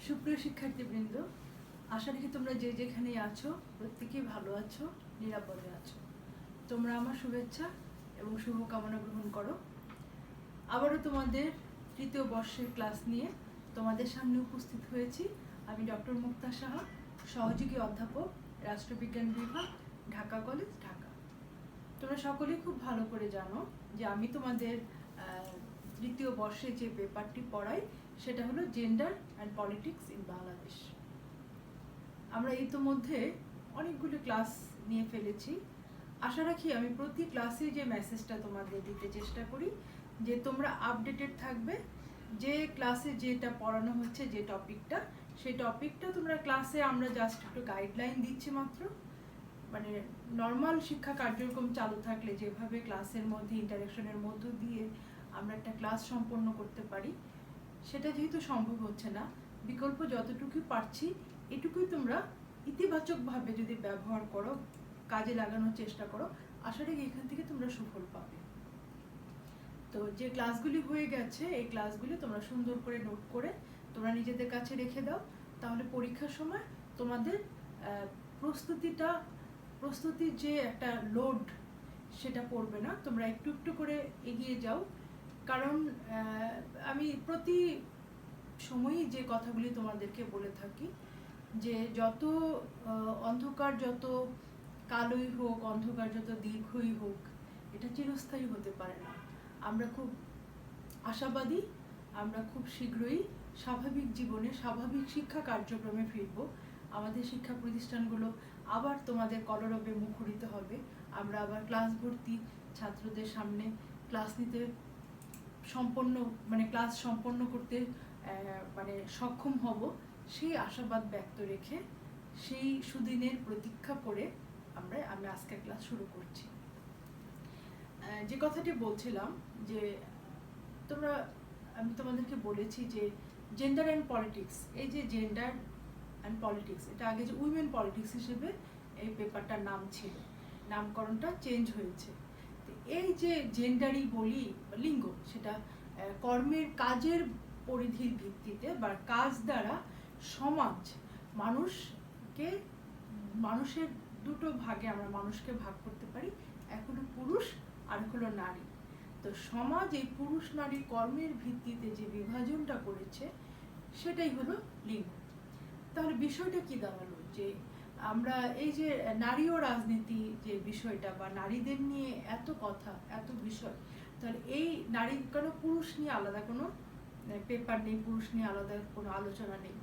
সুপ্রিয় শিক্ষার্থীবৃন্দ, আশা রাখি তোমরা যে যেখানেই আছো প্রত্যেকেই ভালো আছো, নিরাপদে আছো। তোমরা আমার শুভেচ্ছা এবং শুভকামনা গ্রহণ করো। আবারও তোমাদের তৃতীয় বর্ষের ক্লাস নিয়ে তোমাদের সামনে উপস্থিত হয়েছি। আমি ডক্টর মুক্তা সাহা, সহযোগী অধ্যাপক, রাষ্ট্রবিজ্ঞান বিভাগ, ঢাকা কলেজ, ঢাকা। তোমরা সকলেই খুব ভালো করে জানো যে আমি তোমাদের তৃতীয় বর্ষে যে পেপারটি পড়াই সেটা হলো gender and politics in Bangladesh. আমরা ইতোমধ্যে অনেকগুলো ক্লাস নিয়ে ফেলেছি। আশা রাখি আমি প্রতি ক্লাসে যে মেসেজটা তোমাদের দিতে চেষ্টা করি যে তোমরা আপডেটেড থাকবে, যে ক্লাসে যেটা পড়ানো হচ্ছে যে টপিকটা, সেই টপিকটা তোমরা ক্লাসে আমরা জাস্ট একটু গাইডলাইন দিচ্ছি মাত্র। মানে নর্মাল শিক্ষা কার্যক্রম চালু থাকলে যেভাবে ক্লাসের মধ্যে ইন্টারেকশনের মধ্য দিয়ে আমরা একটা ক্লাস সম্পন্ন করতে পারি, সেটা যেহেতু সম্ভব হচ্ছে না, বিকল্প যতটুকু পারছি এটুকুই তোমরা ইতিবাচকভাবে যদি ব্যবহার করো, কাজে লাগানোর চেষ্টা করো, আশা রাখি এখান থেকে তোমরা সুফল পাবে। তো যে ক্লাসগুলি হয়ে গেছে এই ক্লাসগুলি তোমরা সুন্দর করে নোট করে তোমরা নিজেদের কাছে রেখে দাও, তাহলে পরীক্ষার সময় তোমাদের প্রস্তুতির যে একটা লোড সেটা পড়বে না। তোমরা একটু একটু করে এগিয়ে যাও, কারণ আমি প্রতি সময়ই যে কথাগুলি তোমাদেরকে বলে থাকি যে যত অন্ধকার যত কালোই হোক, অন্ধকার যত দীর্ঘই হোক, এটা চিরস্থায়ী হতে পারে না। আমরা খুব আশাবাদী, আমরা খুব শীঘ্রই স্বাভাবিক জীবনে স্বাভাবিক শিক্ষা কার্যক্রমে ফিরব। আমাদের শিক্ষা প্রতিষ্ঠানগুলো আবার তোমাদের কলরবে মুখরিত হবে। আমরা আবার ক্লাস ভর্তি ছাত্রদের সামনে ক্লাস নিতে ক্লাস সম্পন্ন করতে সক্ষম হব, সেই আশাবাদ ব্যক্ত রেখে সেই সুদিনের প্রতীক্ষা করে আমি আজকের ক্লাস শুরু করছি। যে কথাটি বলছিলাম যে আমি তোমাদেরকে বলেছি যে জেন্ডার অ্যান্ড পলিটিক্স, এই যে জেন্ডার অ্যান্ড পলিটিক্স, এটা আগে যে উইমেন পলিটিক্স হিসেবে এই পেপারটার নাম ছিল, নামকরণটা চেঞ্জ হয়েছে। এই যে জেন্ডারই বলি বা লিঙ্গ, সেটা কর্মের কাজের পরিধির ভিত্তিতে বা কাজ দ্বারা সমাজ মানুষের দুটো ভাগে আমরা মানুষকে ভাগ করতে পারি, এক হলো পুরুষ আর এক হলো নারী। তো সমাজ এই পুরুষ নারী কর্মের ভিত্তিতে যে বিভাজনটা করেছে সেটাই হলো লিঙ্গ। তাহলে বিষয়টা কি দাঁড়ালো যে আমরা এই যে নারী ও রাজনীতি যে বিষয়টা বা নারীদের নিয়ে এত কথা এত বিষয়, তাহলে এই নারী কেন পুরুষ নিয়ে আলাদা কোনো পেপার নেই, পুরুষ নিয়ে আলাদা কোনো আলোচনা নেই।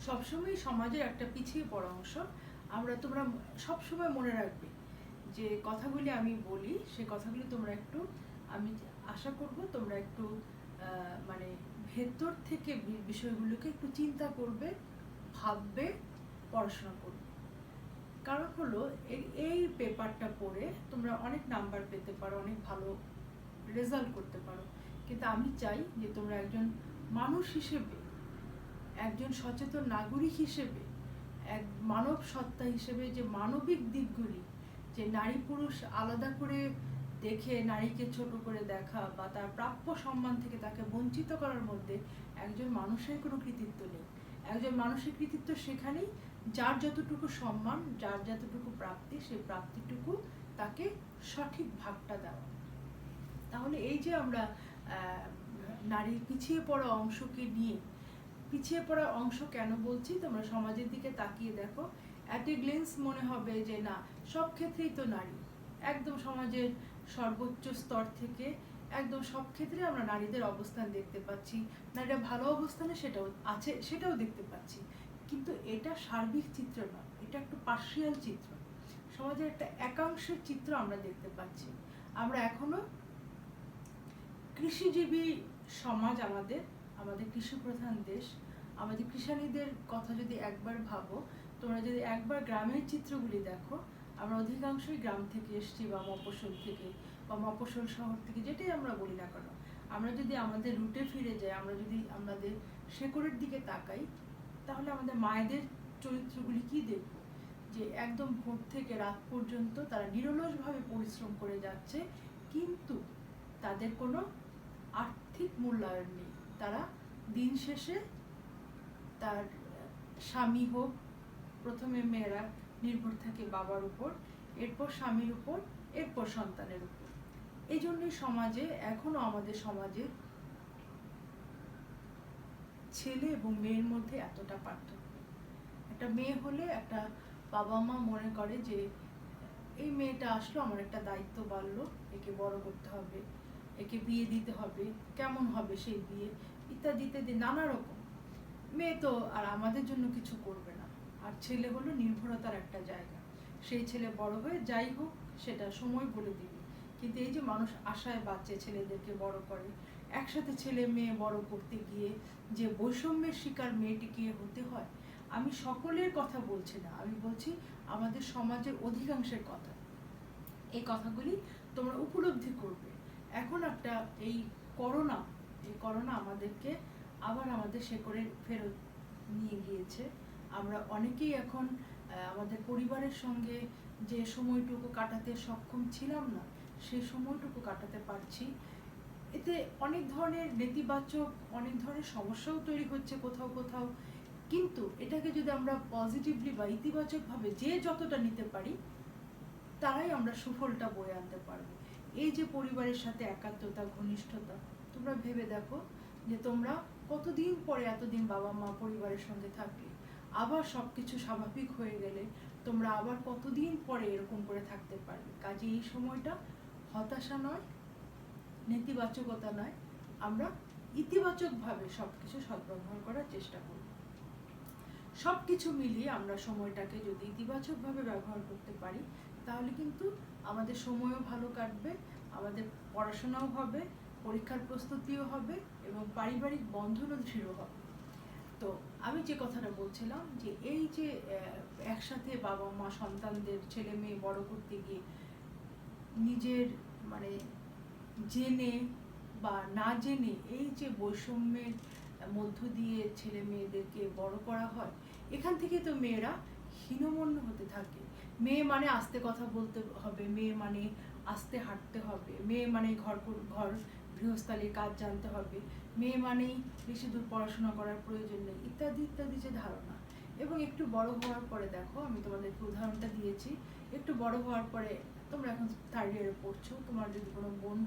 সবসময় সমাজের একটা পিছিয়ে পড়া অংশ তোমরা সবসময় মনে রাখবে যে কথাগুলি আমি বলি সে কথাগুলি তোমরা একটু, আমি আশা করব তোমরা একটু ভেতর থেকে বিষয়গুলোকে একটু চিন্তা করবে, ভাববে, পড়াশোনা করবে। কারণ হলো এই পেপারটা পড়ে তোমরা অনেক নাম্বার পেতে পারো, অনেক ভালো রেজাল্ট করতে পারো, কিন্তু আমি চাই যে তোমরা একজন মানুষ হিসেবে, একজন সচেতন নাগরিক হিসেবে, এক মানব সত্তা হিসেবে যে মানবিক দিকগুলি, যে নারী পুরুষ আলাদা করে দেখে নারীকে ছোট করে দেখা বা তার প্রাপ্য সম্মান থেকে তাকে বঞ্চিত করার মধ্যে একজন মানুষের কোনো কৃতিত্ব নেই। একজন মানুষের কৃতিত্ব সেখানেই যার যতটুকু সম্মান, যার যতটুকু প্রাপ্তি, সেই প্রাপ্তিটুকু তাকে সঠিক ভাগটা দেওয়া। তাহলে এই যে আমরা নারীর পিছিয়ে পড়া অংশকে নিয়ে, পিছিয়ে পড়া অংশ কেন বলছি, তোমরা সমাজের দিকে তাকিয়ে দেখো, অ্যাট এ গ্লেন্স মনে হবে যে না, সব ক্ষেত্রেই তো নারী, একদম সমাজের সর্বোচ্চ স্তর থেকে একদম সব ক্ষেত্রে আমরা নারীদের অবস্থান দেখতে পাচ্ছি, নারীরা ভালো অবস্থানে সেটাও দেখতে পাচ্ছি, কিন্তু এটা সার্বিক চিত্র নয়, এটা একটু পার্শিয়াল চিত্র, সমাজের একটা একাংশের চিত্র আমরা দেখতে পাচ্ছি। আমরা এখনো কৃষিজীবী সমাজ, আমাদের কৃষি প্রধান দেশ, আমাদের কৃষানীদের কথা যদি একবার ভাবো, তোমরা যদি একবার গ্রামের চিত্রগুলি দেখো, আমরা অধিকাংশই গ্রাম থেকে এসেছি বা মফস্বল থেকে বা মফস্বল শহর থেকে, যেটাই আমরা বলি না কেন, আমরা যদি আমাদের রুটে ফিরে যাই, আমরা যদি আমাদের শেকড়ের দিকে তাকাই, তাহলে আমাদের মায়েদের চরিত্রগুলি কি দেখব, যে একদম ভোর থেকে রাত পর্যন্ত তারা নিরলসভাবে পরিশ্রম করে যাচ্ছে, কিন্তু তাদের কোনো আর্থিক মূল্যায়ন নেই। তারা দিন শেষে তার স্বামী হোক, প্রথমে মেয়েরা নির্ভর থাকে বাবার উপর, এরপর স্বামীর উপর, এরপর সন্তানের উপর। এই জন্যই সমাজে এখনো আমাদের সমাজে ছেলে এবং মেয়ের মধ্যে এতটা পার্থক্য। একটা মেয়ে হলে একটা বাবা মা মনে করে যে এই মেয়েটা আসলো, আমার একটা দায়িত্ব বাড়লো, একে বড় করতে হবে, একে বিয়ে দিতে হবে, কেমন হবে সেই বিয়ে ইত্যাদি ইত্যাদি নানা রকম। মেয়ে তো আর আমাদের জন্য কিছু করবে না। আর ছেলে হলো নির্ভরতার একটা জায়গা। সেই ছেলে বড় হয়ে যাই হোক সেটা সময় বলে দিবে। কিন্তু এই যে মানুষ আশায় বাচ্চা ছেলেদেরকে বড় করে, একসাথে ছেলে মেয়ে বড় করতে গিয়ে যে বৈষম্যের শিকার মেয়েটিকে হতে হয়, আমি সকলের কথা বলছি না, আমি বলছি আমাদের সমাজের অধিকাংশের কথা। এই কথাগুলি তোমরা উপলব্ধি করবে। এখন একটা এই করোনা আমাদেরকে আবার আমাদের শেকড়ে ফেরত নিয়ে গিয়েছে। আমরা অনেকেই এখন আমাদের পরিবারের সঙ্গে যে সময়টুকু কাটাতে সক্ষম ছিলাম না, সেই সময়টুকু কাটাতে পারছি। এতে অনেক ধরনের নেতিবাচক অনেক ধরনের সমস্যাও তৈরি হচ্ছে কোথাও কোথাও, কিন্তু এটাকে যদি আমরা পজিটিভলি বা ইতিবাচকভাবে যে যতটা নিতে পারি, তারাই আমরা সুফলটা বয়ে আনতে পারবো। এই যে পরিবারের সাথে একাত্মতা, ঘনিষ্ঠতা, তোমরা ভেবে দেখো যে তোমরা কতদিন পরে এতদিন বাবা মা পরিবারের সঙ্গে থাকলে, আবার সবকিছু স্বাভাবিক হয়ে গেলে তোমরা আবার কতদিন পরে এরকম করে থাকতে পারবে। কাজে এই সময়টা হতাশা নয়, নেতিবাচকতা নয়, আমরা ইতিবাচকভাবে সবকিছু সদ্ব্যবহার করার চেষ্টা করব। সবকিছু মিলিয়ে আমরা সময়টাকে যদি ইতিবাচকভাবে ব্যবহার করতে পারি, তাহলে কিন্তু আমাদের সময়ও ভালো কাটবে, আমাদের পড়াশোনাও হবে, পরীক্ষার প্রস্তুতিও হবে এবং পারিবারিক বন্ধনও দৃঢ় হবে। তো আমি যে কথাটা বলছিলাম যে এই যে একসাথে বাবা মা সন্তানদের ছেলে মেয়ে বড় করতে গিয়ে নিজের মানে জেনে বা না জেনে এই যে বৈষম্যের মধ্য দিয়ে ছেলে মেয়েদেরকে বড় করা হয়, এখান থেকে তো মেয়েরা হীনমন্য হতে থাকে। মেয়ে মানে আস্তে কথা বলতে হবে, মেয়ে মানে আস্তে হাঁটতে হবে, মেয়ে মানে ঘর গৃহস্থালির কাজ জানতে হবে, মেয়ে মানেই বেশি দূর পড়াশোনা করার প্রয়োজন নেই, ইত্যাদি ইত্যাদি যে ধারণা। এবং একটু বড় হওয়ার পরে দেখো, আমি তোমাদেরকে উদাহরণটা দিয়েছি, একটু বড় হওয়ার পরে তোমরা এখন 3rd ইয়ারে পড়ছো, তোমার যদি কোনো বোন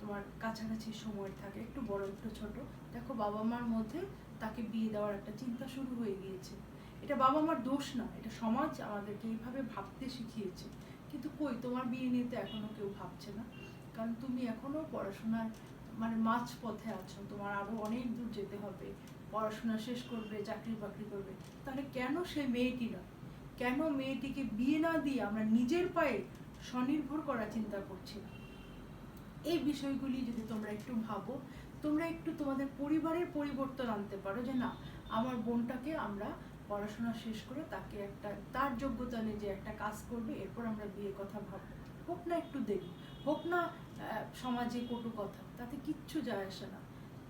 তোমার কাছাকাছি সময় থাকে, একটু বড় একটু ছোট, দেখো বাবা মার মধ্যে তাকে বিয়ে দেওয়ার একটা চিন্তা শুরু হয়ে গিয়েছে। এটা বাবা মার দোষ না, এটা সমাজ আমাদেরকে এইভাবে ভাবতে শিখিয়েছে। কিন্তু কই, তোমার বিয়ে নিয়ে তো এখনো কেউ ভাবছে না, কারণ তুমি এখনো পড়াশোনার মানে মাঝ পথে আছো, তোমার আরো অনেক দূর যেতে হবে, পড়াশোনা শেষ করবে, চাকরি বাকরি করবে। তাহলে কেন সেই মেয়েটি নয়, কেন মেয়েটিকে বিয়ে না দিয়ে আমরা নিজের পায়ে স্বনির্ভর করার চিন্তা করছি না? এই বিষয়গুলি যদি তোমরা একটু ভাবো, তোমরা একটু তোমাদের পরিবারের পরিবর্তন আনতে পারো, যে না, আমার বোনটাকে আমরা পড়াশোনা শেষ করে তাকে একটা তার যোগ্যতা অনুযায়ী একটা কাজ করবে, এরপর আমরা বিয়ের কথা ভাববো। হোক না একটু দেরি, হোক না সমাজে কটু কথা, তাতে কিচ্ছু যায় আসে না।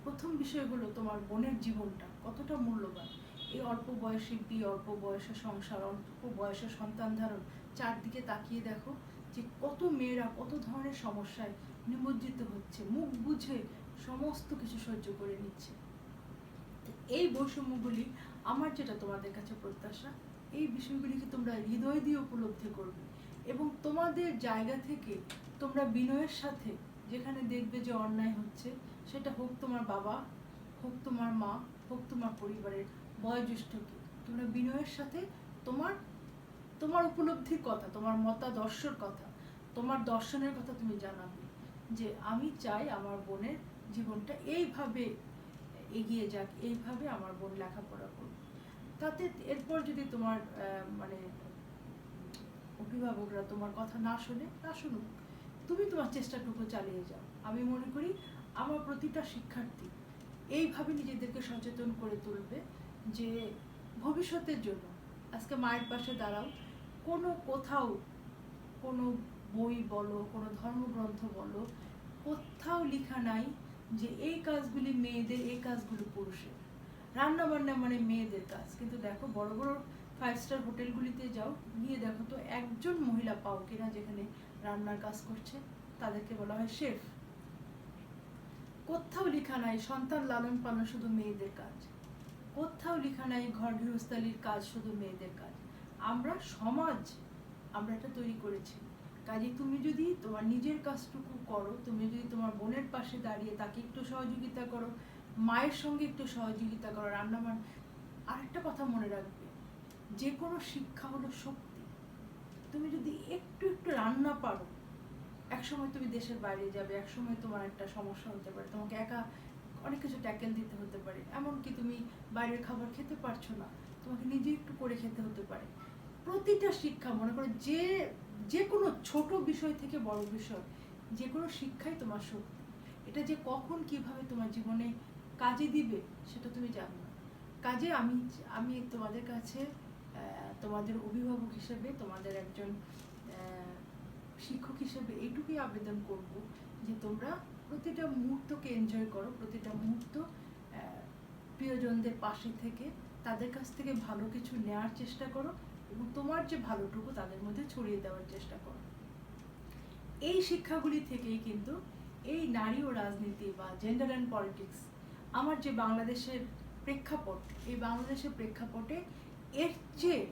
প্রথম বিষয় হলো তোমার বোনের জীবনটা কতটা মূল্যবান। এই অল্প বয়সে বিয়ে, অল্প বয়সে সংসার, অল্প বয়সে সন্তান ধারণ, চারদিকে তাকিয়ে দেখো যে কত মেয়েরা কত ধরনের সমস্যায় নিমজ্জিত হচ্ছে, মুখ বুঝে সমস্ত কিছু সহ্য করে নিচ্ছে। এই বৈষম্যগুলি আমার যেটা তোমাদের কাছে প্রত্যাশা, এই বিষয়গুলিকে তোমরা হৃদয় দিয়ে উপলব্ধি করবে এবং তোমাদের জায়গা থেকে তোমরা বিনয়ের সাথে, যেখানে দেখবে যে অন্যায় হচ্ছে, সেটা হোক তোমার বাবা, হোক তোমার মা, হোক তোমার পরিবারের বয়োজ্যেষ্ঠকে, তোমরা বিনয়ের সাথে তোমার তোমার উপলব্ধির কথা, তোমার মতাদর্শের কথা, তোমার দর্শনের কথা তুমি জানাবে যে আমি চাই আমার বোনের জীবনটা এইভাবে এগিয়ে যাক, এইভাবে আমার বোন লেখাপড়া করুক। তাতে এরপর যদি তোমার মানে অভিভাবকরা তোমার কথা না শুনুক, তুমি তোমার চেষ্টাটুকু চালিয়ে যাও। আমি মনে করি আমার প্রতিটা শিক্ষার্থী এইভাবে নিজেদেরকে সচেতন করে তুলবে যে ভবিষ্যতের জন্য আজকে মায়ের পাশে দাঁড়াও। কোথাও কোনো বই বলো, কোনো ধর্মগ্রন্থ বলো, কোথাও লেখা নাই যে এই কাজগুলি মেয়েদের, এই কাজগুলো পুরুষের। রান্না বান্না মানে মেয়েদের কাজ, কিন্তু দেখো বড় বড় 5 স্টার হোটেলগুলিতে যাও, গিয়ে দেখো তো একজন মহিলা পাও কিনা যেখানে রান্নার কাজ করছে, তাদেরকে বলা হয় শেফ। কোথাও লেখা নাই সন্তান লালন পালন শুধু মেয়েদের কাজ। কোথাও লেখা নাই ঘর গৃহস্থালির কাজ শুধু মেয়েদের কাজ। আমরা সমাজ আমরা এটা তৈরি করেছি। কাজে তুমি যদি তোমার নিজের কাজটুকু করো, তুমি যদি তোমার বোনের পাশে দাঁড়িয়ে তাকে একটু সহযোগিতা করো, মায়ের সঙ্গে একটু সহযোগিতা করো, রান্নাবান্না। আরেকটা কথা মনে রাখবে, যে কোনো শিক্ষা হলো শক্তি। তুমি যদি একটু একটু রান্না পারো, একসময় তুমি দেশের বাইরে যাবে, একসময় তোমার একটা সমস্যা হতে পারে, তোমাকে একা অনেক কিছু ট্যাকেল দিতে হতে পারে, এমনকি তুমি বাইরের খাবার খেতে পারছো না, তোমাকে নিজে একটু করে খেতে হতে পারে। প্রতিটা শিক্ষা, মনে করো যে কোনো ছোট বিষয় থেকে বড় বিষয়, যে কোনো শিক্ষাই তোমার শক্তি। এটা যে কখন কিভাবে তোমার জীবনে কাজে দিবে সেটা তুমি জানো না। কাজে আমি তোমাদের কাছে তোমাদের অভিভাবক হিসেবে, তোমাদের একজন শিক্ষক হিসেবে এইটুকুই আবেদন করব যে তোমরা প্রতিটা মুহূর্তকে এনজয় করো, প্রতিটা মুহূর্ত প্রিয়জনদের পাশে থেকে তাদের কাছ থেকে ভালো কিছু নেওয়ার চেষ্টা করো এবং তোমার যে ভালোটুকু তাদের মধ্যে ছড়িয়ে দেওয়ার চেষ্টা করো। এই শিক্ষাগুলি থেকেই কিন্তু এই নারী ও রাজনীতি বা জেন্ডার অ্যান্ড পলিটিক্স, আমার যে বাংলাদেশের প্রেক্ষাপট, এই বাংলাদেশের প্রেক্ষাপটে এর চেয়ে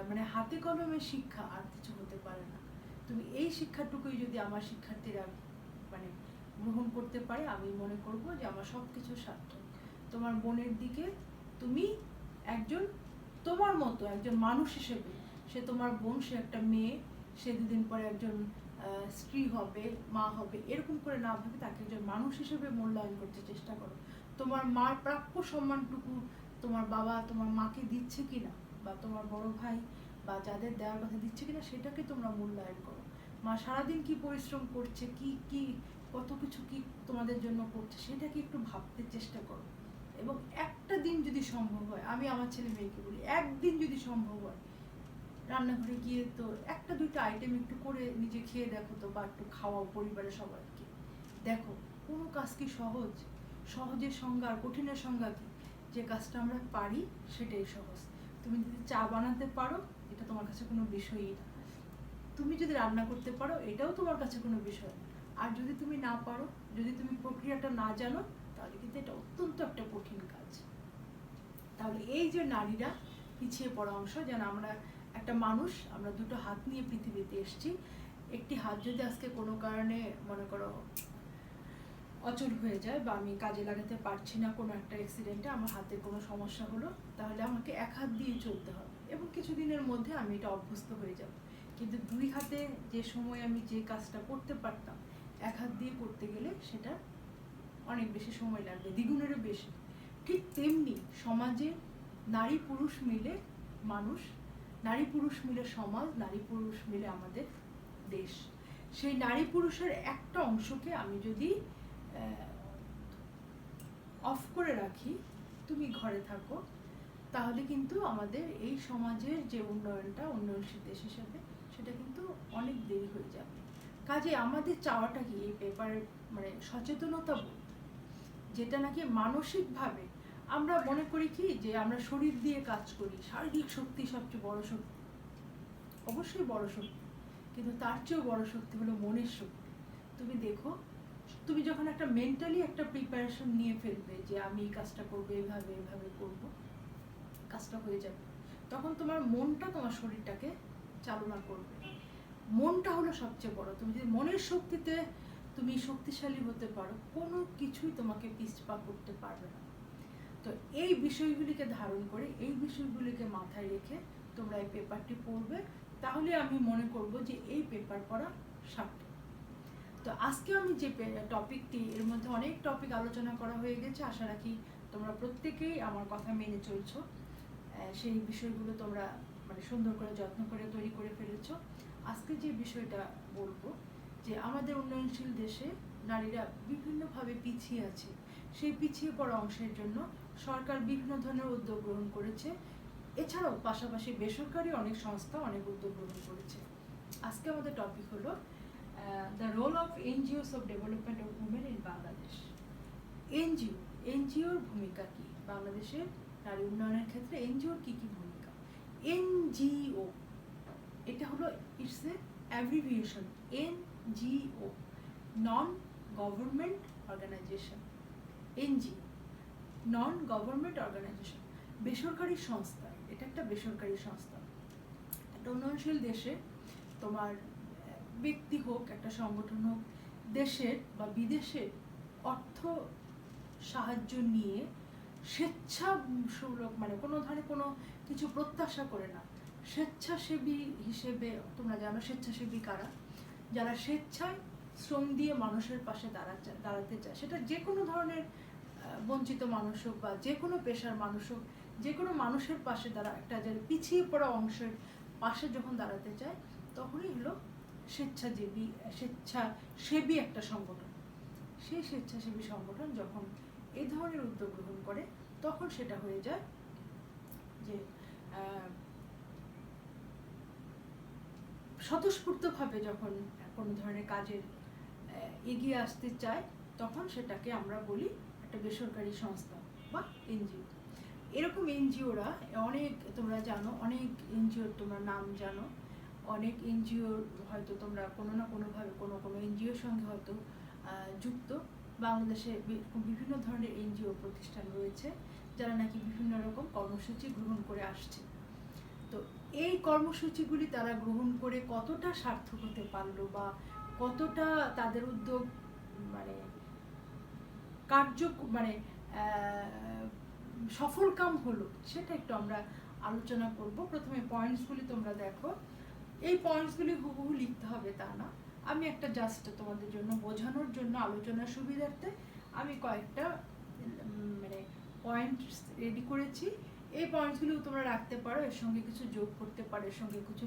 মানে হাতে কলমে শিক্ষা আর কিছু হতে পারে না। তুমি এই শিক্ষাটুকুই যদি আমার শিক্ষার্থীরা মানে গ্রহণ করতে পারে, আমি মনে করব যে আমার সব কিছু সার্থক। তোমার বোনের দিকে তুমি একজন তোমার মতো একজন মানুষ হিসেবে, সে তোমার বোন, সে একটা মেয়ে, সে দুদিন পরে একজন স্ত্রী হবে, মা হবে, এরকম করে না ভাবে তাকে একজন মানুষ হিসেবে মূল্যায়ন করতে চেষ্টা করো। তোমার মার প্রাপ্য সম্মানটুকু তোমার বাবা তোমার মাকে দিচ্ছে কিনা, বা তোমার বড় ভাই বা যাদের দেওয়ার কথা দিচ্ছে কিনা, সেটাকে তোমরা মূল্যায়ন করো। মা সারাদিন কি পরিশ্রম করছে, কি কি কত কিছু কি তোমাদের জন্য করছে, সেটাকে একটু ভাবতে চেষ্টা করো। এবং একটা দিন যদি সম্ভব হয়, আমি আমার ছেলে মেয়েকে বলি, একদিন যদি সম্ভব হয় রান্নাঘরে গিয়ে তো একটা দুইটা আইটেম একটু করে নিজে খেয়ে দেখো তো, বা একটু খাওয়াও পরিবারের সবাইকে। দেখো কোনো কাজ কি সহজ? সহজের সংজ্ঞা আর কঠিনের সংজ্ঞা কি? যে কাজটা আমরা পারি সেটাই সহজ। তুমি যদি চা বানাতে পারো, এটা তোমার কাছে কোনো বিষয়ই না। তুমি যদি রান্না করতে পারো, এটাও তোমার কাছে কোনো বিষয় না। আর যদি তুমি না পারো, যদি তুমি প্রক্রিয়াটা না জানো, তাহলে কিন্তু এটা অত্যন্ত একটা কঠিন কাজ। তাহলে এই যে নারীরা পিছিয়ে পড়া অংশ, যেন আমরা একটা মানুষ, আমরা দুটো হাত নিয়ে পৃথিবীতে এসেছি। একটি হাত যদি আজকে কোনো কারণে মনে করো অচল হয়ে যায়, বা আমি কাজে লাগাতে পারছি না, কোনো একটা অ্যাক্সিডেন্টে আমার হাতের কোনো সমস্যা হলো, তাহলে আমাকে এক হাত দিয়ে চলতে হবে এবং কিছুদিনের মধ্যে আমি এটা অভ্যস্ত হয়ে যাব। কিন্তু দুই হাতে যে সময় আমি যে কাজটা করতে পারতাম, এক হাত দিয়ে করতে গেলে সেটা অনেক বেশি সময় লাগবে, দ্বিগুণেরও বেশি। ঠিক তেমনি সমাজে নারী পুরুষ মিলে মানুষ, নারী পুরুষ মিলে সমাজ, নারী পুরুষ মিলে আমাদের দেশ। সেই নারী পুরুষের একটা অংশকে আমি যদি অফ করে রাখি, তুমি ঘরে থাকো, তাহলে কিন্তু আমাদের এই সমাজের যে উন্নয়নটা, উন্নয়নশীল দেশ হিসাবে, সেটা কিন্তু অনেক দেরি হয়ে যাবে। কাজে আমাদের চাওয়াটা কি, এই পেপারের মানে সচেতনতা বোধ, যেটা নাকি মানসিকভাবে আমরা মনে করি কি যে আমরা শরীর দিয়ে কাজ করি, শারীরিক শক্তি সবচেয়ে বড় শক্তি, অবশ্যই বড় শক্তি, কিন্তু তার চেয়েও বড় শক্তি হলো মনের শক্তি। তুমি দেখো, তুমি যখন একটা মেন্টালি একটা প্রিপারেশন নিয়ে ফেলবে যে আমি এই কাজটা করবো, এভাবে এভাবে করব, কাজটা হয়ে যাবে, তখন তোমার মনটা তোমার শরীরটাকে চালনা করবে। মনটা হলো সবচেয়ে বড়। তুমি যদি মনের শক্তিতে তুমি শক্তিশালী হতে পারো, কোনো কিছুই তোমাকে পিছপা করতে পারবে না। তো এই বিষয়গুলিকে ধারণ করে, এই বিষয়গুলিকে মাথায় রেখে তোমরা এই পেপারটি পড়বে, তাহলে আমি মনে করব যে এই পেপার পড়া সার্থক। তো আজকে আমি যে টপিকটি, এর মধ্যে অনেক টপিক আলোচনা করা হয়ে গেছে, আশা রাখি তোমরা প্রত্যেকেই আমার কথা মেনে চলছো, সেই বিষয়গুলো তোমরা মানে সুন্দর করে যত্ন করে তৈরি করে ফেলেছো। আজকে যে বিষয়টা বলবো, যে আমাদের উন্নয়নশীল দেশে নারীরা বিভিন্নভাবে পিছিয়ে আছে, সেই পিছিয়ে পড়া অংশের জন্য সরকার বিভিন্ন ধরনের উদ্যোগ গ্রহণ করেছে। এছাড়াও পাশাপাশি বেসরকারি অনেক সংস্থা অনেক উদ্যোগ গ্রহণ করেছে। আজকে আমাদের টপিক হলো the role of NGOs of development of women in Bangladesh. এনজিওর ভূমিকা কি বাংলাদেশের নারী উন্নয়নের ক্ষেত্রে? এনজিওর কি কি ভূমিকা? এনজিও, এটা হলো it's a abbreviation, non government organisation. NGO non government organisation, বেসরকারি সংস্থা। এটা একটা বেসরকারি সংস্থা। একটা উন্নয়নশীল দেশে তোমার ব্যক্তি হোক, একটা সংগঠন হোক, দেশের বা বিদেশের অর্থ সাহায্য নিয়ে স্বেচ্ছাসুলভ, মানে কোনো ধরনের কোনো কিছু প্রত্যাশা করে না, স্বেচ্ছাসেবী হিসেবে, তোমরা জানো স্বেচ্ছাসেবী কারা, যারা স্বেচ্ছায় শ্রম দিয়ে মানুষের পাশে দাঁড়াতে চায়, সেটা যে কোনো ধরনের বঞ্চিত মানুষ হোক বা যে কোনো পেশার মানুষ হোক, যে কোনো মানুষের পাশে একটা যে পিছিয়ে পড়া অংশের পাশে যখন দাঁড়াতে চায়, তখনই হলো স্বেচ্ছাসেবী একটা সংগঠন। সেই স্বেচ্ছাসেবী সংগঠন যখন এই ধরনের উদ্যোগ গ্রহণ করে, তখন সেটা হয়ে যায় যে স্বতঃস্ফূর্তভাবে যখন কোনো ধরনের কাজের এগিয়ে আসতে চায়, তখন সেটাকে আমরা বলি একটা বেসরকারি সংস্থা বা এনজিও। এরকম এনজিওরা অনেক, তোমরা জানো অনেক এনজিওর তোমরা নাম জানো, অনেক এনজিওর হয়তো তোমরা কোনো না কোনোভাবে কোনো এনজিওর সঙ্গে হয়তো যুক্ত। বাংলাদেশে বিভিন্ন ধরনের এনজিও প্রতিষ্ঠান রয়েছে যারা নাকি বিভিন্ন রকম কর্মসূচি গ্রহণ করে আসছে। তো এই কর্মসূচিগুলি তারা গ্রহণ করে কতটা সার্থক হতে পারলো বা কতটা তাদের উদ্যোগ মানে সফলকাম হলো, সেটা একটু আমরা আলোচনা করব। প্রথমে পয়েন্টসগুলি তোমরা দেখো। এই পয়েন্টসগুলি হুবহু লিখতে হবে তা না, আমি একটা জাস্ট তোমাদের জন্য বোঝানোর জন্য আলোচনার সুবিধার্থে আমি কয়েকটা মানে পয়েন্ট রেডি করেছি। এই পয়েন্টসগুলিও তোমরা রাখতে পারো, এর সঙ্গে কিছু যোগ করতে পারো, এর সঙ্গে কিছু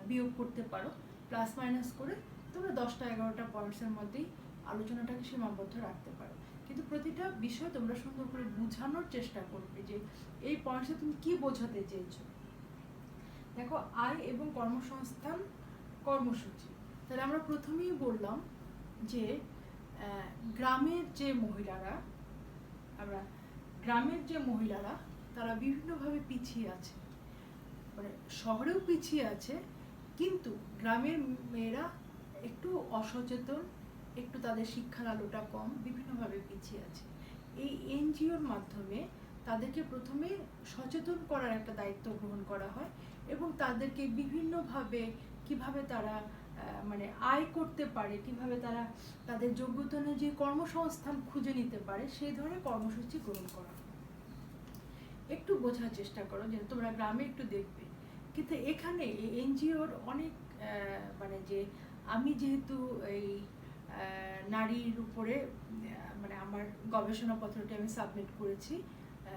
বিয়োগ করতে পারো, প্লাস মাইনাস করে তোমরা 10টা-11টা পয়েন্টসের মধ্যেই আলোচনাটাকে সীমাবদ্ধ রাখতে পারো। কিন্তু প্রতিটা বিষয় তোমরা সুন্দর করে বোঝানোর চেষ্টা করবে যে এই পয়েন্টসে তুমি কি বোঝাতে চেয়েছো। দেখো, আয় এবং কর্মসংস্থান কর্মসূচি। তাহলে আমরা প্রথমেই বললাম যে গ্রামের যে মহিলারা তারা বিভিন্নভাবে পিছিয়ে আছে, মানে শহরেও পিছিয়ে আছে, কিন্তু গ্রামের মেয়েরা একটু অসচেতন, একটু তাদের শিক্ষার আলোটা কম, বিভিন্নভাবে পিছিয়ে আছে। এই এনজিওর মাধ্যমে তাদেরকে প্রথমে সচেতন করার একটা দায়িত্ব গ্রহণ করা হয় এবং তাদেরকে বিভিন্নভাবে কিভাবে তারা মানে আয় করতে পারে, কিভাবে তারা তাদের যোগ্যতা অনুযায়ী কর্মসংস্থান খুঁজে নিতে পারে, সেই ধরনের কর্মসূচি গ্রহণ করা হয়। একটু বোঝার চেষ্টা করো, যে তোমরা গ্রামে একটু দেখবে, কিন্তু এখানে এই এনজিওর অনেক মানে যে আমি যেহেতু এই নারীর উপরে মানে আমার গবেষণাপত্রটি আমি সাবমিট করেছি,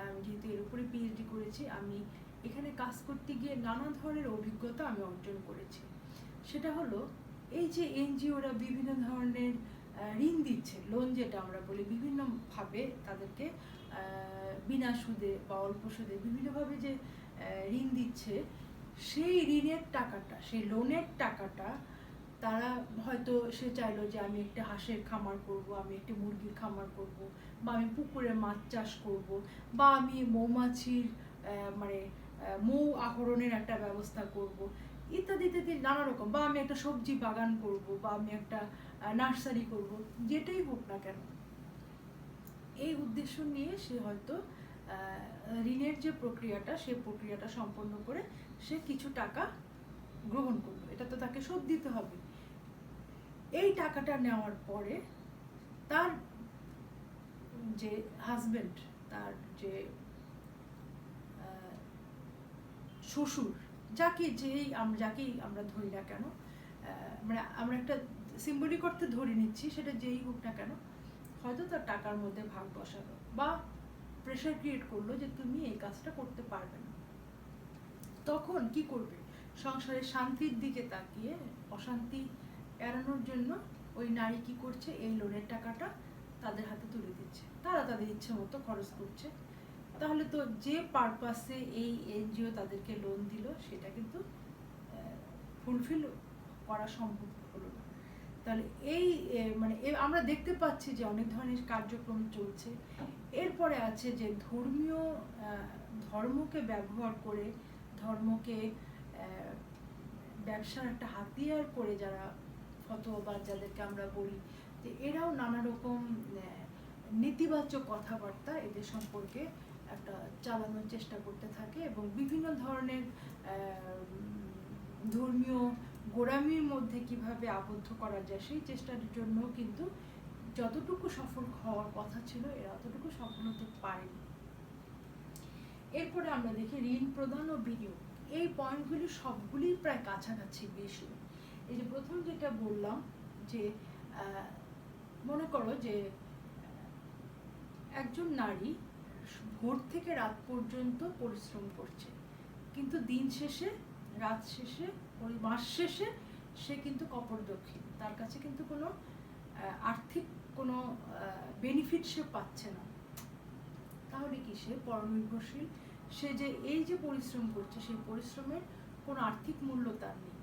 আমি যেহেতু এর উপরে পিএইচডি করেছি, আমি এখানে কাজ করতে গিয়ে নানা ধরনের অভিজ্ঞতা আমি অর্জন করেছি। সেটা হলো এই যে এনজিওরা বিভিন্ন ধরনের ঋণ দিচ্ছে, লোন যেটা আমরা বলি, বিভিন্নভাবে তাদেরকে বিনা সুদে বা অল্প সুদে বিভিন্নভাবে যে ঋণ দিচ্ছে, সেই ঋণের টাকাটা, সেই লোনের টাকাটা তারা হয়তো সে চাইলো যে আমি একটা হাঁসের খামার করব, আমি একটা মুরগির খামার করব, বা আমি পুকুরে মাছ চাষ করব, বা আমি মৌমাছির মানে মৌ আহরণের একটা ব্যবস্থা করব, ইত্যাদি ইত্যাদি নানা রকম, বা আমি একটা সবজি বাগান করব, বা আমি একটা নার্সারি করব, যেটাই হোক না কেন, এই উদ্দেশ্য নিয়ে সে হয়তো ঋণের যে প্রক্রিয়াটা, সেই প্রক্রিয়াটা সম্পন্ন করে সে কিছু টাকা গ্রহণ করলো, এটা তো তাকে শোধ দিতে হবে। এই টাকাটা নেওয়ার পরে তার যে হাজবেন্ড, তার যে শ্বশুর, যাকেই আমরা ধরি না কেন, মানে আমরা একটা সিম্বলিক অর্থে ধরে নিচ্ছি, সেটা যেই হোক না কেন, হয়তো তার টাকার মধ্যে ভাগ বসালো বা প্রেশার ক্রিয়েট করলো যে তুমি এই কাজটা করতে পারবে না। তখন কি করবে? সংসারের শান্তির দিকে তাকিয়ে অশান্তি এড়ানোর জন্য ওই নারী কি করছে, এই লোনের টাকাটা তাদের হাতে তুলে দিচ্ছে, তারা তাদের ইচ্ছে মতো খরচ করছে। তাহলে তো যে পারপাসে এই এনজিও তাদেরকে লোন দিল, সেটা কিন্তু ফুলফিল করা সম্ভব হলো না। তাহলে এই মানে আমরা দেখতে পাচ্ছি যে অনেক ধরনের কার্যক্রম চলছে। এরপরে আছে যে ধর্মকে ব্যবহার করে, ধর্মকে ব্যবসার একটা হাতিয়ার করে যারা ফতোয়াবাজ, যাদেরকে আমরা বলি, যে এরাও নানা রকম নেতিবাচক কথাবার্তা এদের সম্পর্কে একটা চালানোর চেষ্টা করতে থাকে এবং বিভিন্ন ধরনের ধর্মীয় গোঁড়ামির মধ্যে কিভাবে আবদ্ধ করা যায় সেই চেষ্টার জন্য কিন্তু যতটুকু সফল হওয়ার কথা ছিল এরা অতটুকু সফল হতে পারেনি। এরপরে আমরা দেখি ঋণ প্রদান ও বিনিয়োগ। এই পয়েন্টগুলি সবগুলি প্রায় কাছাকাছি বেশি। এই যে প্রথম যেটা বললাম যে মনে করো যে একজন নারী ভোর থেকে রাত পর্যন্ত পরিশ্রম করছে, কিন্তু দিন শেষে, রাত শেষে, ওই মাস শেষে সে কিন্তু কপরদক্ষিণ, তার কাছে কিন্তু কোনো আর্থিক কোনো বেনিফিট সে পাচ্ছে না। তাহলে কি সে পরনির্ভরশীল? সে যে এই যে পরিশ্রম করছে সেই পরিশ্রমের কোনো আর্থিক মূল্য তার নেই।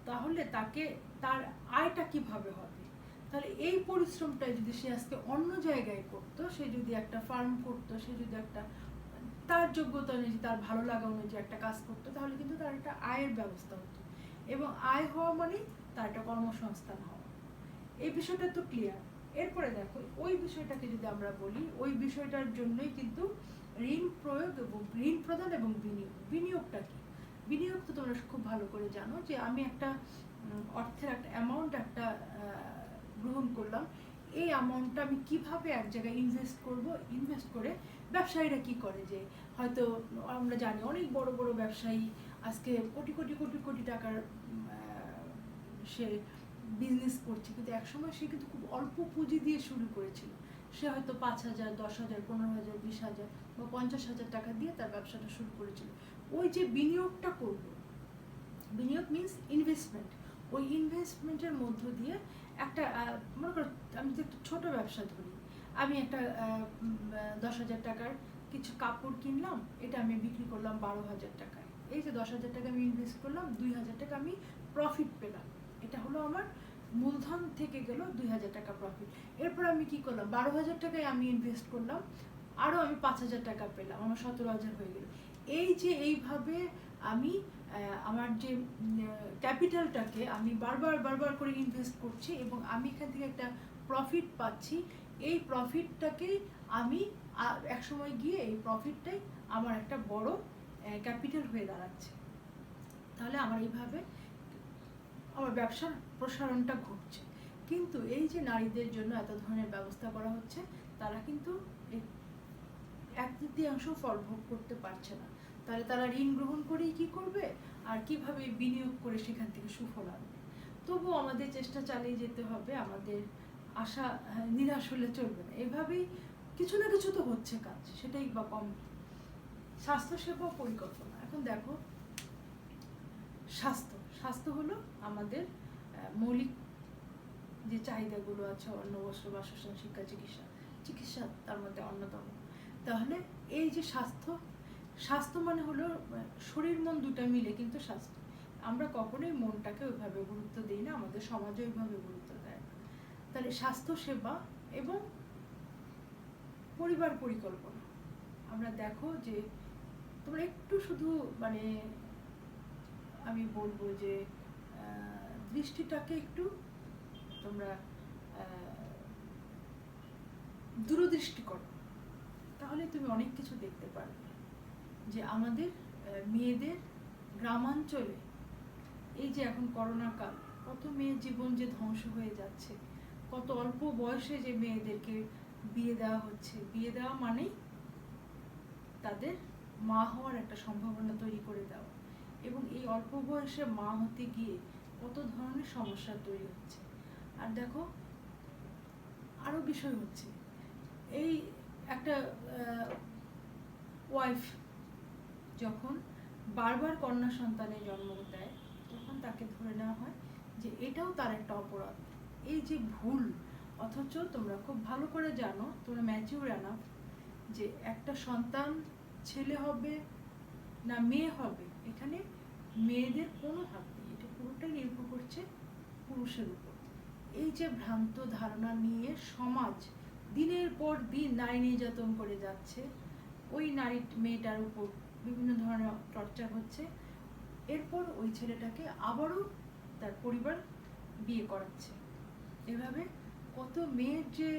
তাহলে তাকে তার আয়টা কিভাবে হবে? তাহলে এই পরিশ্রমটা যদি সে আজকে অন্য জায়গায় করতো, সে যদি একটা ফার্ম করতো, সে যদি একটা তার যোগ্যতা অনুযায়ী, তার ভালো লাগা অনুযায়ী একটা কাজ করতো, তাহলে কিন্তু তার একটা আয়ের ব্যবস্থা হতো। এবং আয় হওয়া মানে তার একটা কর্মসংস্থান হওয়া। এই বিষয়টা তো ক্লিয়ার। এরপরে দেখো ওই বিষয়টাকে যদি আমরা বলি, ওই বিষয়টার জন্যই কিন্তু ঋণ প্রয়োগ এবং ঋণ প্রদান এবং বিনিয়োগ। বিনিয়োগটা কি? বিনিয়োগ তো তোমরা খুব ভালো করে জানো যে আমি একটা অর্থের একটা অ্যামাউন্ট একটা গ্রহণ করলাম, এই অ্যামাউন্টটা আমি কিভাবে এক জায়গায় ইনভেস্ট করব। ইনভেস্ট করে ব্যবসায়ীরা কি করে, যে হয়তো আমরা জানি অনেক বড় বড় ব্যবসায়ী আজকে কোটি কোটি কোটি কোটি টাকার সে বিজনেস করছে, কিন্তু একসময় সে কিন্তু খুব অল্প পুঁজি দিয়ে শুরু করেছিল। সে হয়তো 5,000, 10,000, 15,000, 20,000 বা 50,000 টাকা দিয়ে তার ব্যবসাটা শুরু করেছিল। ওই যে বিনিয়োগটা করলো, বিনিয়োগ মিনস ইনভেস্টমেন্ট, ওই ইনভেস্টমেন্টের মধ্য দিয়ে একটা মনে করো আমি যদি একটা ছোটো ব্যবসা ধরি, আমি একটা 10,000 টাকার কিছু কাপড় কিনলাম, এটা আমি বিক্রি করলাম 12,000 টাকায়। এই যে 10,000 টাকা আমি ইনভেস্ট করলাম, 2,000 টাকা আমি প্রফিট পেলাম। এটা হলো আমার মূলধন থেকে গেল 2,000 টাকা প্রফিট। এরপর আমি কি করলাম, 12,000 টাকায় আমি ইনভেস্ট করলাম, আরও আমি 5,000 টাকা পেলাম, আমার 17,000 হয়ে গেল। এই যে এইভাবে আমি আমার যে ক্যাপিটালটাকে আমি বারবার করে ইনভেস্ট করছি এবং আমি এখান থেকে একটা প্রফিট পাচ্ছি। এই প্রফিটটাকেই আমি এক সময় গিয়ে এই প্রফিটটাই আমার একটা বড় ক্যাপিটাল হয়ে দাঁড়াচ্ছে। তাহলে আমার এইভাবে আমার ব্যবসার প্রসারণটা ঘটছে। কিন্তু এই যে নারীদের জন্য এত ধরনের ব্যবস্থা করা হচ্ছে, তারা কিন্তু 1/3 ফল ভোগ করতে পারছে না। তাহলে তারা ঋণ গ্রহণ করেই কি করবে, আর কিভাবে বিনিয়োগ করে সেখান থেকে সুফল আনবে? তবুও আমাদের চেষ্টা চালিয়ে যেতে হবে, আমাদের আশা নিরাশ হলে চলবে না। এভাবেই কিছু না কিছু তো হচ্ছে কাজ, সেটাই বা কম। স্বাস্থ্যসেবা পরিকল্পনা। এখন দেখো, স্বাস্থ্য হলো আমাদের মৌলিক যে চাহিদাগুলো আছে, অন্ন, বস্ত্র, বাসস্থান, শিক্ষা, চিকিৎসা তার মধ্যে অন্যতম। তাহলে এই যে স্বাস্থ্য মানে হলো শরীর মন দুটা মিলে কিন্তু স্বাস্থ্য। আমরা কখনোই মনটাকে ওইভাবে গুরুত্ব দিই না, আমাদের সমাজে ওইভাবে গুরুত্ব দেয় না। তাহলে স্বাস্থ্য সেবা এবং পরিবার পরিকল্পনা। আমরা দেখো যে তোমরা একটু শুধু মানে আমি বলবো যে দৃষ্টিটাকে একটু তোমরা দূরদৃষ্টি করো, তাহলে তুমি অনেক কিছু দেখতে পারবে। যে আমাদের মেয়েদের গ্রামাঞ্চলে এই যে এখন করোনা কাল, কত মেয়ের জীবন যে ধ্বংস হয়ে যাচ্ছে, কত অল্প বয়সে যে মেয়েদেরকে বিয়ে দেওয়া হচ্ছে। বিয়ে দেওয়া মানেই তাদের মা হওয়ার একটা সম্ভাবনা তৈরি করে দেওয়া, এবং এই অল্প বয়সে মা হতে গিয়ে কত ধরনের সমস্যা তৈরি হচ্ছে। আর দেখো আরো বিষয় হচ্ছে, এই একটা ওয়াইফ যখন বারবার কন্যা সন্তানের জন্ম দেয়, তখন তাকে ধরে নেওয়া হয় যে এটাও তার একটা অপরাধ। এই যে ভুল, অথচ তোমরা খুব ভালো করে জানো, তোমরা ম্যাচিউর এনাফ যে একটা সন্তান ছেলে হবে না মেয়ে হবে, এখানে মেয়েদের কোনো হাত নেই, এটা পুরোটাই নির্ভর করছে পুরুষের উপর। এই যে ভ্রান্ত ধারণা নিয়ে সমাজ দিনের পর দিন নারী নির্যাতন করে যাচ্ছে, ওই নারী মেয়েটার উপর বিভিন্ন ধরনের টর্চার হচ্ছে, এরপর ওই ছেলেটাকে আবারও তার পরিবার বিয়ে করাচ্ছে। এভাবে কত মেয়ের যে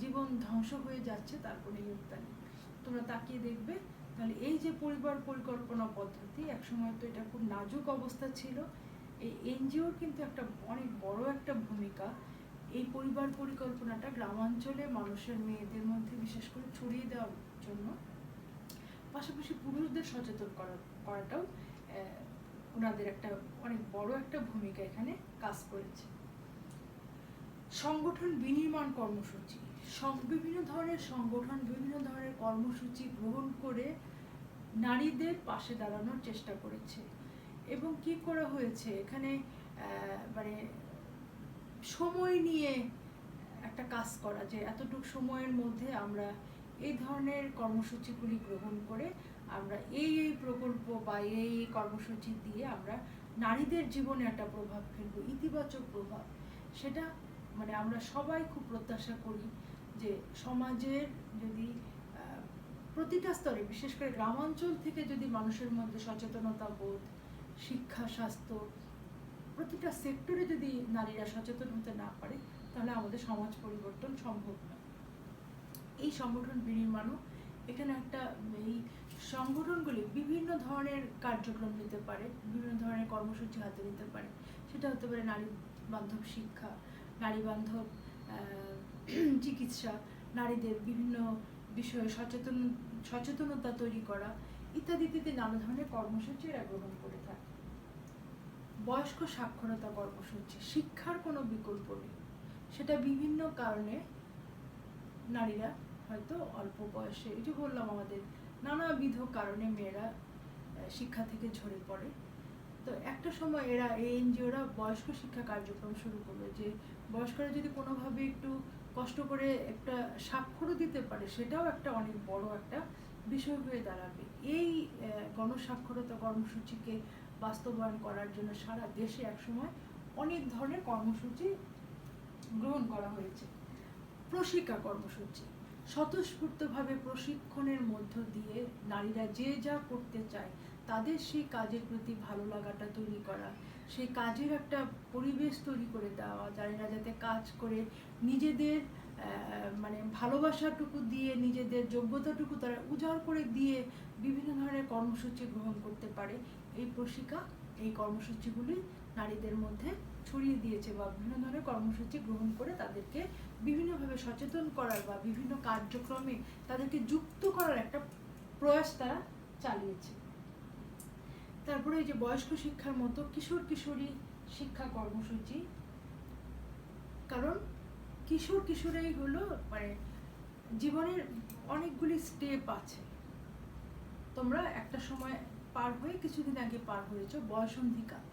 জীবন ধ্বংস হয়ে যাচ্ছে তার কোনো নিয়োগতা নেই। তোমরা তাকিয়ে দেখবে তাহলে এই যে পরিবার পরিকল্পনা পদ্ধতি, একসময় তো এটা খুব নাজুক অবস্থা ছিল, এই এনজিওর কিন্তু একটা অনেক বড় একটা ভূমিকা এই পরিবার পরিকল্পনাটা গ্রামাঞ্চলে মানুষের মেয়েদের মধ্যে বিশেষ করে ছড়িয়ে দেওয়ার জন্য, পাশাপাশি পুরুষদের সচেতন করাটাও ওনাদের একটা অনেক বড় একটা ভূমিকা এখানে কাজ করেছে। সংগঠন বিনির্মাণ কর্মসূচি, বিভিন্ন ধরনের সংগঠন বিভিন্ন ধরনের কর্মসূচি গ্রহণ করে নারীদের পাশে দাঁড়ানোর চেষ্টা করেছে। এবং কি করা হয়েছে এখানে, মানে সময় নিয়ে একটা কাজ করা, যে এতটুকু সময়ের মধ্যে আমরা এই ধরনের কর্মসূচিগুলি গ্রহণ করে আমরা এই প্রকল্প বা এই কর্মসূচি দিয়ে আমরা নারীদের জীবনে একটা প্রভাব ফেলবো, ইতিবাচক প্রভাব। সেটা মানে আমরা সবাই খুব প্রত্যাশা করি যে সমাজের যদি প্রতিটা স্তরে, বিশেষ করে গ্রামাঞ্চল থেকে যদি মানুষের মধ্যে সচেতনতা বোধ, শিক্ষা, স্বাস্থ্য, প্রতিটা সেক্টরে যদি নারীরা সচেতন হতে না পারে তাহলে আমাদের সমাজ পরিবর্তন সম্ভব নয়। এই সংগঠন বিনির্মাণও এখানে একটা, এই সংগঠনগুলি বিভিন্ন ধরনের কার্যক্রম নিতে পারে, বিভিন্ন ধরনের কর্মসূচি হাতে নিতে পারে। সেটা হতে পারে নারী বান্ধব শিক্ষা, নারী বান্ধব চিকিৎসা, নারীদের বিভিন্ন বিষয়ে সচেতনতা তৈরি করা ইত্যাদি ইত্যাদি নানা ধরনের কর্মসূচি এরা গ্রহণ করে থাকে। বয়স্ক সাক্ষরতা কর্মসূচি, শিক্ষার কোনো বিকল্প নেই। সেটা বিভিন্ন কারণে নারীরা হয়তো অল্প বয়সে, এই যে বললাম আমাদের নানাবিধ কারণে মেয়েরা শিক্ষা থেকে ঝরে পড়ে। তো একটা সময় এরা এই এনজিওরা বয়স্ক শিক্ষা কার্যক্রম শুরু করলো, যে বয়স্করা যদি কোনোভাবে একটু কষ্ট করে একটা স্বাক্ষরও দিতে পারে সেটাও একটা অনেক বড় একটা বিষয় হয়ে দাঁড়াবে। এই গণস্বাক্ষরতা কর্মসূচিকে বাস্তবায়ন করার জন্য সারা দেশে একসময় অনেক ধরনের কর্মসূচি গ্রহণ করা হয়েছে। প্রশিক্ষা কর্মসূচি, স্বতঃস্ফূর্তভাবে প্রশিক্ষণের মধ্য দিয়ে নারীরা যে যা করতে চায় তাদের সেই কাজের প্রতি ভালো লাগাটা তৈরি করা, সেই কাজের একটা পরিবেশ তৈরি করে দেওয়া, নারীরা যাতে কাজ করে নিজেদের মানে ভালোবাসাটুকু দিয়ে, নিজেদের যোগ্যতাটুকু তারা উজাড় করে দিয়ে বিভিন্ন ধরনের কর্মসূচি গ্রহণ করতে পারে। এই প্রশিক্ষা, এই কর্মসূচিগুলি নারীদের মধ্যে ছড়িয়ে দিয়েছে, বা বিভিন্ন ধরনের কর্মসূচি গ্রহণ করে তাদেরকে বিভিন্নভাবে সচেতন করার বা বিভিন্ন কার্যক্রমে তাদেরকে যুক্ত করার একটা প্রয়াস তারা চালিয়েছে। তারপরে এই যে বয়স্ক শিক্ষার মতো কিশোর কিশোরী শিক্ষা কর্মসূচি, কারণ কিশোর কিশোরী হলো মানে জীবনের অনেকগুলি স্টেপ আছে। তোমরা একটা সময় পার হয়ে, কিছুদিন আগে পার হয়েছো বয়সন্ধিকাল।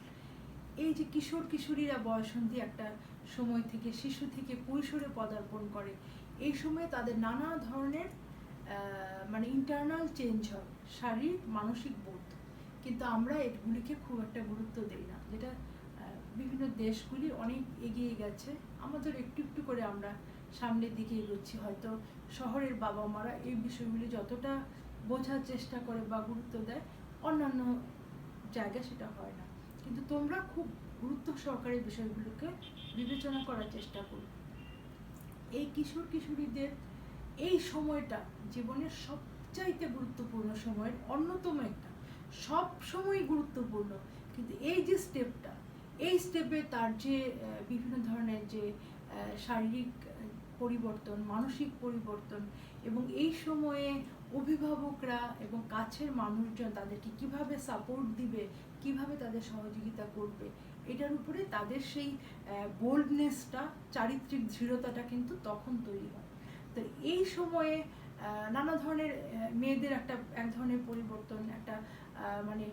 এই যে কিশোর কিশোরীরা বয়সন্ধি একটা সময় থেকে, শিশু থেকে কৈশোরে পদার্পণ করে, এই সময় তাদের নানা ধরনের মানে ইন্টারনাল চেঞ্জ হয়, শারীরিক মানসিক বোধ, কিন্তু আমরা এগুলিকে খুব একটা গুরুত্ব দিই না। যেটা বিভিন্ন দেশগুলি অনেক এগিয়ে গেছে, আমাদের একটু একটু করে আমরা সামনের দিকে এগোচ্ছি। হয়তো শহরের বাবা মারা এই বিষয়গুলি যতটা বোঝার চেষ্টা করে বা গুরুত্ব দেয়, অন্যান্য জায়গায় সেটা হয় না। কিন্তু তোমরা খুব গুরুত্ব সহকারে বিষয়গুলোকে বিবেচনা করার চেষ্টা করো। এই কিশোর কিশোরীদের এই সময়টা জীবনের সবচাইতে গুরুত্বপূর্ণ সময়ের অন্যতম একটা, সব সময় গুরুত্বপূর্ণ, কিন্তু এই যে স্টেপটা, এই স্টেপে তার যে বিভিন্ন ধরনের যে শারীরিক পরিবর্তন, মানসিক পরিবর্তন, এবং এই সময়ে অভিভাবকরা এবং কাছের মানুষজন তাদেরকে কিভাবে সাপোর্ট দিবে, কিভাবে তাদের সহযোগিতা করবে, এটার উপরে তাদের সেই বোল্ডনেসটা, চারিত্রিক দৃঢ়তাটা কিন্তু তখন তৈরি হয়। তো এই সময়ে নানা ধরনের মেয়েদের এক ধরনের পরিবর্তন, একটা মানে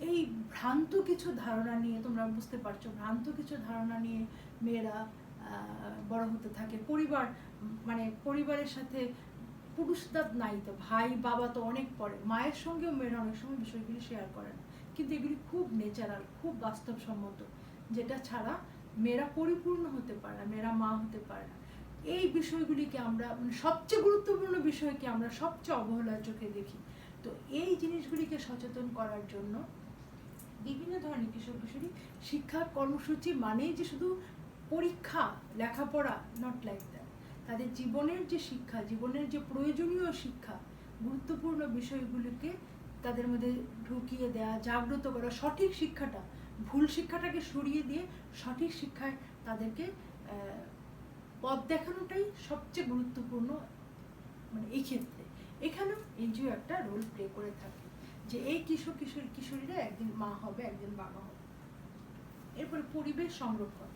এই ভ্রান্ত কিছু ধারণা নিয়ে, তোমরা বুঝতে পারছো, ভ্রান্ত কিছু ধারণা নিয়ে মেয়েরা বড় হতে থাকে। মানে পরিবারের সাথে পুরুষদের নাই তো, ভাই বাবা তো অনেক পরে, মায়ের সঙ্গেও মেয়েরা অনেক সময় বিষয়গুলি শেয়ার করে না, কিন্তু এগুলি খুব ন্যাচারাল, খুব বাস্তবসম্মত, যেটা ছাড়া মেয়েরা পরিপূর্ণ হতে পারে না, মেয়েরা মা হতে পারে না। এই বিষয়গুলিকে আমরা মানে সবচেয়ে গুরুত্বপূর্ণ বিষয়কে আমরা সবচেয়ে অবহেলার চোখে দেখি। তো এই জিনিসগুলিকে সচেতন করার জন্য বিভিন্ন ধরনের কিশোর কিশোরী শিক্ষা কর্মসূচি মানেই যে শুধু পরীক্ষা, লেখাপড়া, নট লাইক দ্যাট। তাদের জীবনের যে শিক্ষা, জীবনের যে প্রয়োজনীয় শিক্ষা, গুরুত্বপূর্ণ বিষয়গুলিকে তাদের মধ্যে ঢুকিয়ে দেওয়া, জাগ্রত করা, সঠিক শিক্ষাটা, ভুল শিক্ষাটাকে সরিয়ে দিয়ে সঠিক শিক্ষায় তাদেরকে পথ দেখানোটাই সবচেয়ে গুরুত্বপূর্ণ। মানে এই ক্ষেত্রে এখানেও এনজিও একটা রোল প্লে করে থাকে, যে এই কিশোরীরা একদিন মা হবে, একদিন বাবা হবে। এরপরে পরিবেশ সংরক্ষণ,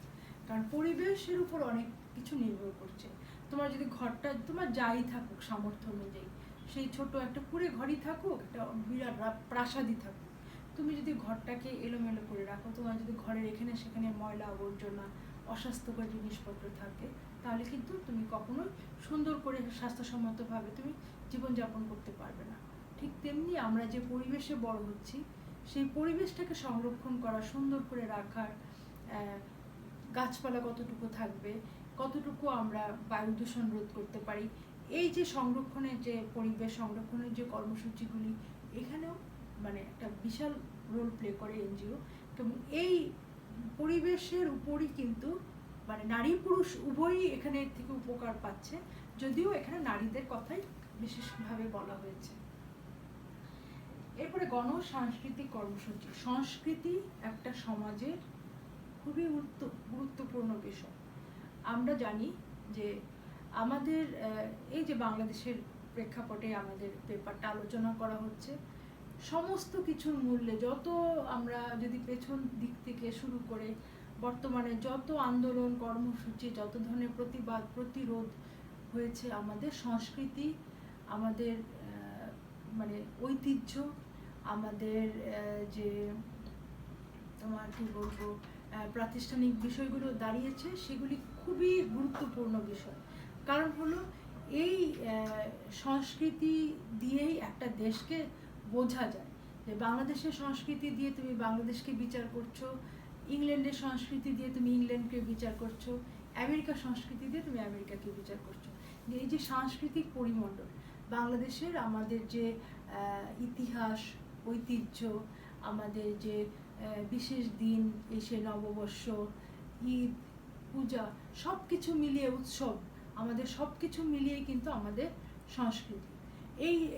কারণ পরিবেশের উপর অনেক কিছু নির্ভর করছে। তোমার যদি ঘরটা তোমার যাই থাকুক সামর্থ্য অনুযায়ী, সেই ছোট একটা কুড়ে ঘরই থাকুক, একটা বিরাট প্রাসাদই থাকুক, তুমি যদি ঘরটাকে এলোমেলো করে রাখো, তোমার যদি ঘরের এখানে সেখানে ময়লা আবর্জনা, অস্বাস্থ্যকর জিনিসপত্র থাকে, তাহলে কিন্তু তুমি কখনোই সুন্দর করে স্বাস্থ্যসম্মতভাবে তুমি জীবনযাপন করতে পারবে না। ঠিক তেমনি আমরা যে পরিবেশে বড় হচ্ছি, সেই পরিবেশটাকে সংরক্ষণ করা, সুন্দর করে রাখার, গাছপালা কতটুকু থাকবে, কতটুকু আমরা বায়ু দূষণ রোধ করতে পারি, এই যে সংরক্ষণের যে পরিবেশ সংরক্ষণের যে কর্মসূচিগুলি, এখানেও মানে একটা বিশাল রোল প্লে করে এনজিও। এবং এই পরিবেশের উপরই কিন্তু মানে নারী পুরুষ উভয়ই এখানে থেকে উপকার পাচ্ছে, যদিও এখানে নারীদের কথাই বিশেষভাবে বলা হয়েছে। এরপরে গণসাংস্কৃতিক কর্মসূচি। সংস্কৃতি একটা সমাজের খুবই গুরুত্বপূর্ণ বিষয়। আমরা জানি যে আমাদের এই যে বাংলাদেশের প্রেক্ষাপটে আমাদের পেপারটা আলোচনা করা হচ্ছে, সমস্ত কিছুর মূল্যে যত আমরা যদি পেছন দিক থেকে শুরু করে বর্তমানে যত আন্দোলন কর্মসূচি, যত ধরনের প্রতিবাদ প্রতিরোধ হয়েছে, আমাদের সংস্কৃতি, আমাদের মানে ঐতিহ্য, আমাদের যে তোমার কি বলবো প্রাতিষ্ঠানিক বিষয়গুলো দাঁড়িয়েছে, সেগুলি খুবই গুরুত্বপূর্ণ বিষয়। কারণ হলো এই সংস্কৃতি দিয়েই একটা দেশকে বোঝা যায়, যে বাংলাদেশের সংস্কৃতি দিয়ে তুমি বাংলাদেশকে বিচার করছো, ইংল্যান্ডের সংস্কৃতি দিয়ে তুমি ইংল্যান্ডকে বিচার করছো, আমেরিকার সংস্কৃতি দিয়ে তুমি আমেরিকাকে বিচার করছো। এই যে সাংস্কৃতিক পরিমণ্ডল বাংলাদেশের, আমাদের যে ইতিহাস, ঐতিহ্য, আমাদের যে বিশেষ দিন, এসে নববর্ষ, ঈদ, পূজা, সব কিছু মিলিয়ে উৎসব, আমাদের সব কিছু মিলিয়ে কিন্তু আমাদের সংস্কৃতি।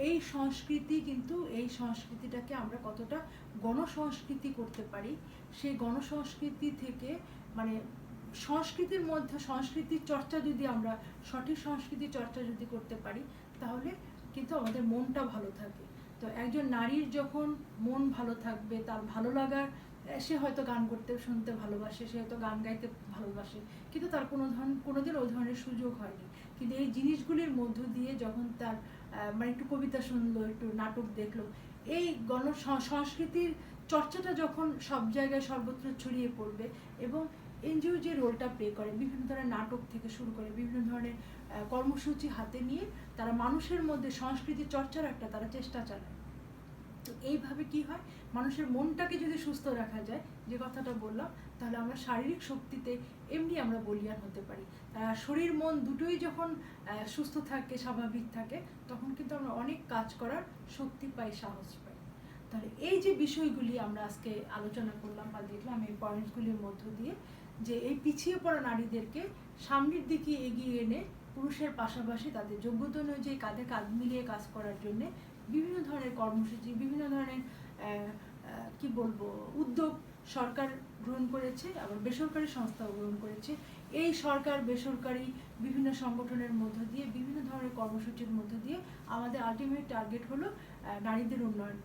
এই সংস্কৃতি কিন্তু এই সংস্কৃতিটাকে আমরা কতটা গণসংস্কৃতি করতে পারি, সেই গণসংস্কৃতি থেকে মানে সংস্কৃতির মধ্যে সংস্কৃতির চর্চা যদি আমরা সঠিক সংস্কৃতি চর্চা যদি করতে পারি, তাহলে কিন্তু আমাদের মনটা ভালো থাকে। তো একজন নারীর যখন মন ভালো থাকবে, তার ভালো লাগার, সে হয়তো গান করতে শুনতে ভালোবাসে, সে হয়তো গান গাইতে ভালোবাসে, কিন্তু তার কোনোদিন ওই ধরনের সুযোগ হয়নি। কিন্তু এই জিনিসগুলির মধ্য দিয়ে যখন তার মানে একটু কবিতা শুনলো, একটু নাটক দেখলো, এই সংস্কৃতির চর্চাটা যখন সব জায়গায় সর্বত্র ছড়িয়ে পড়বে, এবং এনজিও যে রোলটা প্লে করে, বিভিন্ন ধরনের নাটক থেকে শুরু করে বিভিন্ন ধরনের কর্মসূচি হাতে নিয়ে তারা মানুষের মধ্যে সংস্কৃতি চর্চার একটা তারা চেষ্টা চালায়। তো এইভাবে কি হয়, মানুষের মনটাকে যদি সুস্থ রাখা যায়, যে কথাটা বললাম, তাহলে আমরা শারীরিক শক্তিতে এমনি আমরা বলীয়ান হতে পারি। শরীর মন দুটোই যখন সুস্থ থাকে, স্বাভাবিক থাকে, তখন কিন্তু আমরা অনেক কাজ করার শক্তি পাই, সাহস পাই। তাহলে এই যে বিষয়গুলি আমরা আজকে আলোচনা করলাম বা দেখলাম, এই পয়েন্টসগুলির মধ্য দিয়ে, যে এই পিছিয়ে পড়া নারীদেরকে সামনের দিকে এগিয়ে এনে পুরুষের পাশাপাশি তাদের যোগ্যতা অনুযায়ী কাঁধে কাঁধ মিলিয়ে কাজ করার জন্য বিভিন্ন ধরনের কর্মসূচি, বিভিন্ন ধরনের কি বলবো উদ্যোগ সরকার গ্রহণ করেছে, আবার বেসরকারি সংস্থাও গ্রহণ করেছে। এই সরকার বেসরকারি বিভিন্ন সংগঠনের মধ্য দিয়ে, বিভিন্ন ধরনের কর্মসূচির মধ্য দিয়ে আমাদের আলটিমেট টার্গেট হলো নারীদের উন্নয়ন,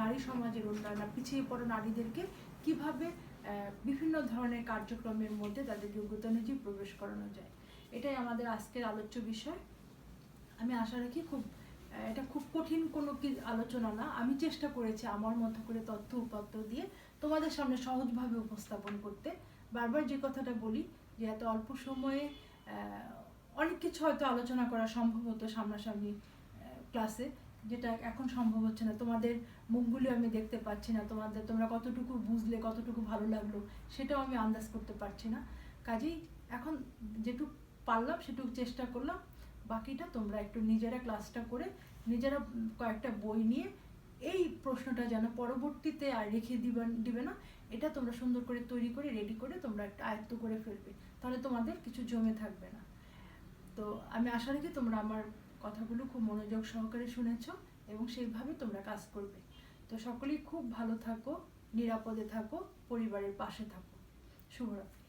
নারী সমাজের উন্নয়ন, পিছিয়ে পড়া নারীদেরকে কিভাবে বিভিন্ন ধরনের কার্যক্রমের মধ্যে তাদের যোগ্যতা অনুযায়ী প্রবেশ করানো যায়। এটাই আমাদের আজকের আলোচ্য বিষয়। আমি আশা রাখি এটা খুব কঠিন কোনো আলোচনা না। আমি চেষ্টা করেছি আমার মতো করে তথ্য উপাত্ত দিয়ে তোমাদের সামনে সহজভাবে উপস্থাপন করতে। বারবার যে কথাটা বলি, যে এত অল্প সময়ে অনেক কিছু হয়তো আলোচনা করা সম্ভব হতো সামনাসামনি ক্লাসে, যেটা এখন সম্ভব হচ্ছে না। তোমাদের মুখগুলি আমি দেখতে পাচ্ছি না, তোমরা কতটুকু বুঝলে, কতটুকু ভালো লাগলো, সেটাও আমি আন্দাজ করতে পারছি না। কাজেই এখন যেটুকু পারলাম সেটুকু চেষ্টা করলাম। বাকিটা তোমরা একটু নিজেরা ক্লাসটা করে, নিজেরা কয়েকটা বই নিয়ে এই প্রশ্নটা যেন পরবর্তীতে আর রেখে দিবে না, এটা তোমরা সুন্দর করে তৈরি করে রেডি করে তোমরা একটা আয়ত্ত করে ফেলবে, তাহলে তোমাদের কিছু জমে থাকবে না। তো আমি আশা রাখি তোমরা আমার কথাগুলো খুব মনোযোগ সহকারে শুনেছো এবং সেইভাবে তোমরা কাজ করবে। তো সকলেই খুব ভালো থাকো, নিরাপদে থাকো, পরিবারের পাশে থাকো। শুভরাত্রি।